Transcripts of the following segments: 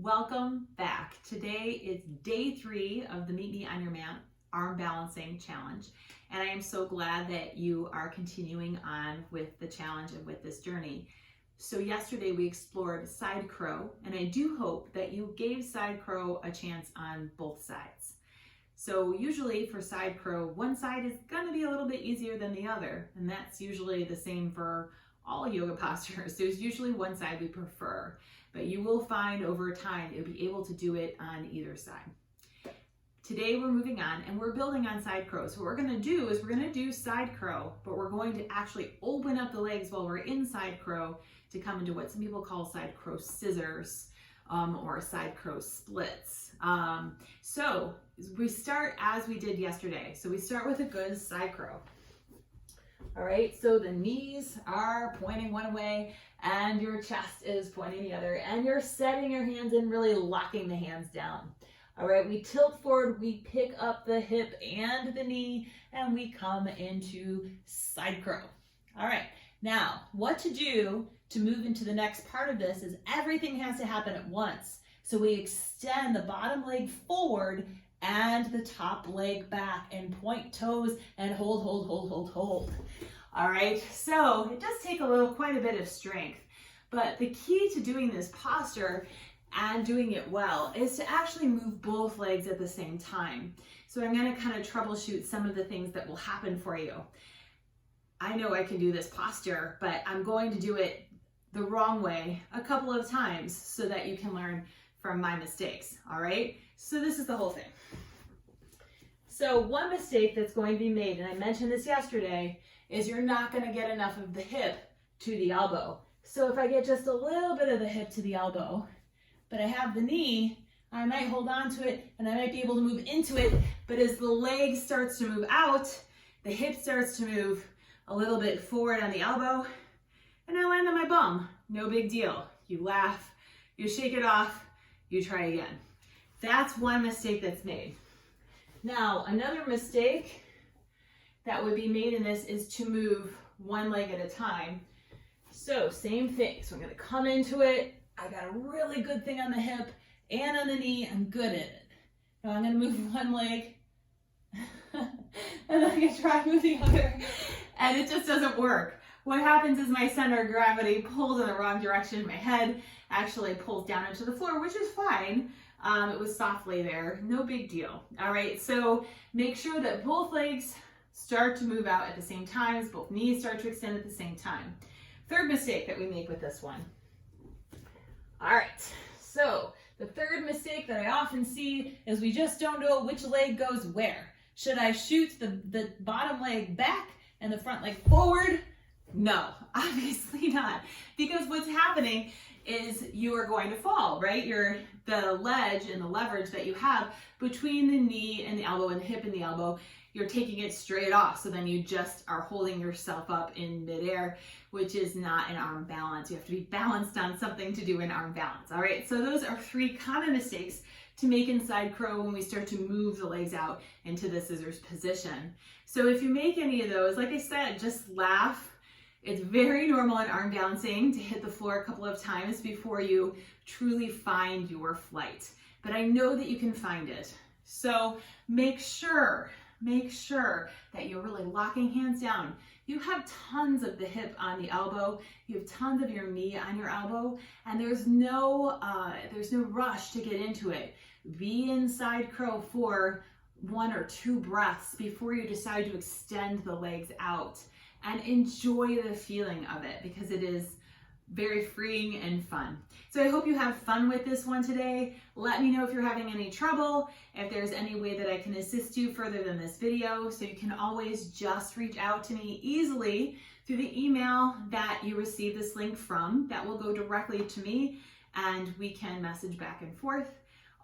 Welcome back. Today is day 3 of the Meet Me on Your Mat Arm Balancing Challenge. And I am so glad that you are continuing on with the challenge and with this journey. So yesterday we explored side crow, and I do hope that you gave side crow a chance on both sides. So usually for side crow, one side is going to be a little bit easier than the other, and that's usually the same for all yoga postures. There's usually one side we prefer, but you will find over time you'll be able to do it on either side. Today we're moving on and we're building on side crow. So what we're going to do is we're going to do side crow, but we're going to actually open up the legs while we're in side crow to come into what some people call side crow scissors or side crow splits. So we start as we did yesterday. So we start with a good side crow. All right, so the knees are pointing one way and your chest is pointing the other, and you're setting your hands and really locking the hands down. All right, we tilt forward, we pick up the hip and the knee, and we come into side crow. All right, now what to do to move into the next part of this is everything has to happen at once. So we extend the bottom leg forward and the top leg back and point toes and hold. All right, so it does take quite a bit of strength, but the key to doing this posture and doing it well is to actually move both legs at the same time. So I'm going to kind of troubleshoot some of the things that will happen for you. I know I can do this posture, but I'm going to do it the wrong way a couple of times so that you can learn from my mistakes. All right, so this is the whole thing. So one mistake that's going to be made, and I mentioned this yesterday, is you're not going to get enough of the hip to the elbow. So if I get just a little bit of the hip to the elbow, but I have the knee, I might hold on to it and I might be able to move into it, but as the leg starts to move out, the hip starts to move a little bit forward on the elbow, and I land on my bum. No big deal. You laugh, you shake it off, you try again. That's one mistake that's made. Now, another mistake that would be made in this is to move one leg at a time. So same thing. So I'm going to come into it. I got a really good thing on the hip and on the knee. I'm good at it. Now I'm going to move one leg and then I'm going to try to move the other, and it just doesn't work. What happens is my center of gravity pulls in the wrong direction. My head actually pulls down into the floor, which is fine. It was softly there, no big deal. All right, so make sure that both legs start to move out at the same time, both knees start to extend at the same time. Third mistake that we make with this one. All right, so the third mistake that I often see is we just don't know which leg goes where. Should I shoot the bottom leg back and the front leg forward? No, obviously not, because what's happening is you are going to fall, right? The ledge and the leverage that you have between the knee and the elbow and the hip and the elbow, you're taking it straight off. So then you just are holding yourself up in midair, which is not an arm balance. You have to be balanced on something to do an arm balance. All right, so those are 3 common mistakes to make in side crow when we start to move the legs out into the scissors position. So if you make any of those, like I said, just laugh. It's very normal in arm balancing to hit the floor a couple of times before you truly find your flight. But I know that you can find it. So make sure that you're really locking hands down. You have tons of the hip on the elbow. You have tons of your knee on your elbow, and there's no rush to get into it. Be in side crow for 1 or 2 breaths before you decide to extend the legs out. And enjoy the feeling of it, because it is very freeing and fun. So I hope you have fun with this one today. Let me know if you're having any trouble, if there's any way that I can assist you further than this video. So you can always just reach out to me easily through the email that you receive this link from. That will go directly to me and we can message back and forth.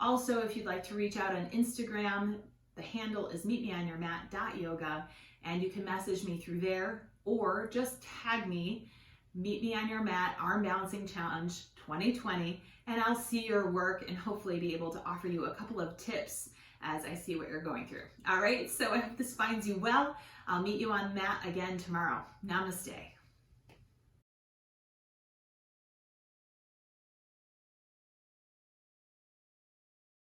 Also, if you'd like to reach out on Instagram, the handle is meetmeonyourmat.yoga, and you can message me through there, or just tag me, Meet Me on Your Mat Arm Balancing Challenge 2020, and I'll see your work and hopefully be able to offer you a couple of tips as I see what you're going through. All right, so I hope this finds you well. I'll meet you on mat again tomorrow. Namaste.